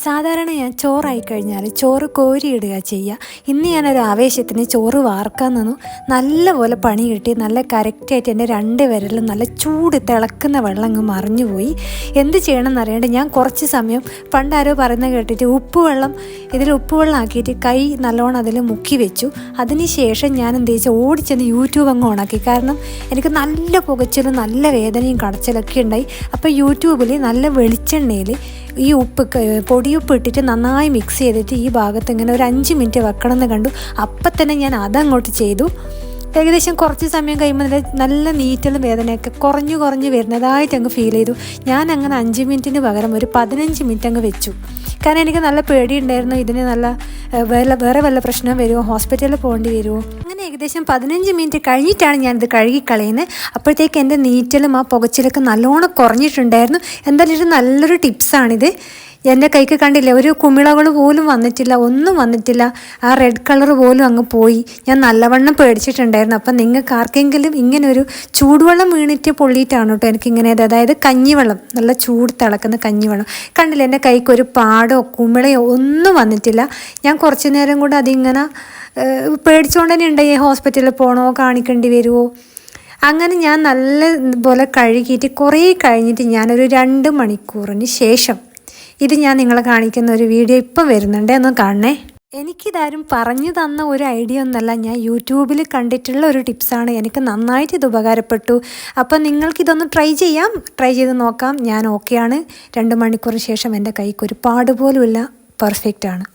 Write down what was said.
സാധാരണ ഞാൻ ചോറായി കഴിഞ്ഞാൽ ചോറ് കോരിയിടുക ചെയ്യുക. ഇന്ന് ഞാനൊരു ആവേശത്തിന് ചോറ് വാർക്കാൻ നിന്നു. നല്ലപോലെ പണി കിട്ടി. നല്ല കറക്റ്റായിട്ട് എൻ്റെ 2 വിരലും നല്ല ചൂട് തിളക്കുന്ന വെള്ളം അങ്ങ് മറിഞ്ഞുപോയി. എന്ത് ചെയ്യണമെന്ന് അറിയാണ്ട് ഞാൻ കുറച്ച് സമയം പണ്ടാരോ പറയുന്നത് കേട്ടിട്ട് ഉപ്പുവെള്ളം ആക്കിയിട്ട് കൈ നല്ലോണം അതിൽ മുക്കി വെച്ചു. അതിന് ശേഷം ഞാൻ എന്ത് ചെയ്തു, ഓടിച്ചെന്ന് യൂട്യൂബ് അങ്ങ് ഓണാക്കി. കാരണം എനിക്ക് നല്ല പുകച്ചിലും നല്ല വേദനയും കടച്ചിലൊക്കെ ഉണ്ടായി. അപ്പോൾ യൂട്യൂബിൽ നല്ല വെളിച്ചെണ്ണയിൽ ഈ പൊടിയുപ്പ് ഇട്ടിട്ട് നന്നായി മിക്സ് ചെയ്തിട്ട് ഈ ഭാഗത്ത് ഇങ്ങനെ ഒരു 5 മിനിറ്റ് വെക്കണം എന്ന് കണ്ടു. അപ്പം തന്നെ ഞാൻ അതങ്ങോട്ട് ചെയ്തു. ഏകദേശം കുറച്ച് സമയം കഴിയുമ്പോൾ നല്ല നീറ്റലും വേദനയൊക്കെ കുറഞ്ഞു വരുന്നതായിട്ട് അങ്ങ് ഫീൽ ചെയ്തു. ഞാൻ അങ്ങനെ 5 മിനിറ്റിന് പകരം ഒരു 15 മിനിറ്റ് അങ്ങ് വെച്ചു. കാരണം എനിക്ക് നല്ല പേടിയുണ്ടായിരുന്നു, ഇതിന് നല്ല വേറെ വല്ല പ്രശ്നം വരുമോ, ഹോസ്പിറ്റലിൽ പോകേണ്ടി വരുമോ. അങ്ങനെ ഏകദേശം 15 മിനിറ്റ് കഴിഞ്ഞിട്ടാണ് ഞാനിത് കഴുകിക്കളയുന്നത്. അപ്പോഴത്തേക്ക് എൻ്റെ നീറ്റലും ആ പുകച്ചിലൊക്കെ നല്ലോണം കുറഞ്ഞിട്ടുണ്ടായിരുന്നു. എന്തായാലും ഇത് നല്ലൊരു ടിപ്സാണിത്. എൻ്റെ കൈക്ക് കണ്ടില്ല, ഒരു കുമിളകൾ പോലും വന്നിട്ടില്ല, ഒന്നും വന്നിട്ടില്ല. ആ റെഡ് കളർ പോലും അങ്ങ് പോയി. ഞാൻ നല്ലവണ്ണം പേടിച്ചിട്ടുണ്ടായിരുന്നു. അപ്പം നിങ്ങൾക്ക് ആർക്കെങ്കിലും ഇങ്ങനെ ഒരു ചൂടുവെള്ളം വീണിട്ട് പൊള്ളിയിട്ടാണ് കേട്ടോ എനിക്കിങ്ങനെ, അതായത് കഞ്ഞിവെള്ളം, നല്ല ചൂട് തിളക്കുന്ന കഞ്ഞിവെള്ളം. കണ്ടില്ല, എൻ്റെ കൈക്ക് ഒരു പാടോ കുമിളയോ ഒന്നും വന്നിട്ടില്ല. ഞാൻ കുറച്ച് നേരം കൂടെ അതിങ്ങനെ പേടിച്ചുകൊണ്ട് തന്നെ ഉണ്ടായി, ഹോസ്പിറ്റലിൽ പോകണോ, കാണിക്കേണ്ടി വരുമോ. അങ്ങനെ ഞാൻ നല്ല പോലെ കഴുകിയിട്ട് കുറേ കഴിഞ്ഞിട്ട് ഞാനൊരു 2 മണിക്കൂറിന് ശേഷം ഇത് ഞാൻ നിങ്ങളെ കാണിക്കുന്ന ഒരു വീഡിയോ ഇപ്പം വരുന്നുണ്ട്, ഒന്ന് കാണണേ. എനിക്കിതാരും പറഞ്ഞു തന്ന ഒരു ഐഡിയ ഒന്നല്ല, ഞാൻ യൂട്യൂബിൽ കണ്ടിട്ടുള്ള ഒരു ടിപ്സാണ്. എനിക്ക് നന്നായിട്ട് ഇത് ഉപകാരപ്പെട്ടു. അപ്പം നിങ്ങൾക്കിതൊന്ന് ട്രൈ ചെയ്ത് നോക്കാം. ഞാൻ ഓക്കെയാണ്. 2 മണിക്കൂറിന് ശേഷം എൻ്റെ കൈക്ക് ഒരു പാട് പോലുമില്ല, പെർഫെക്റ്റ് ആണ്.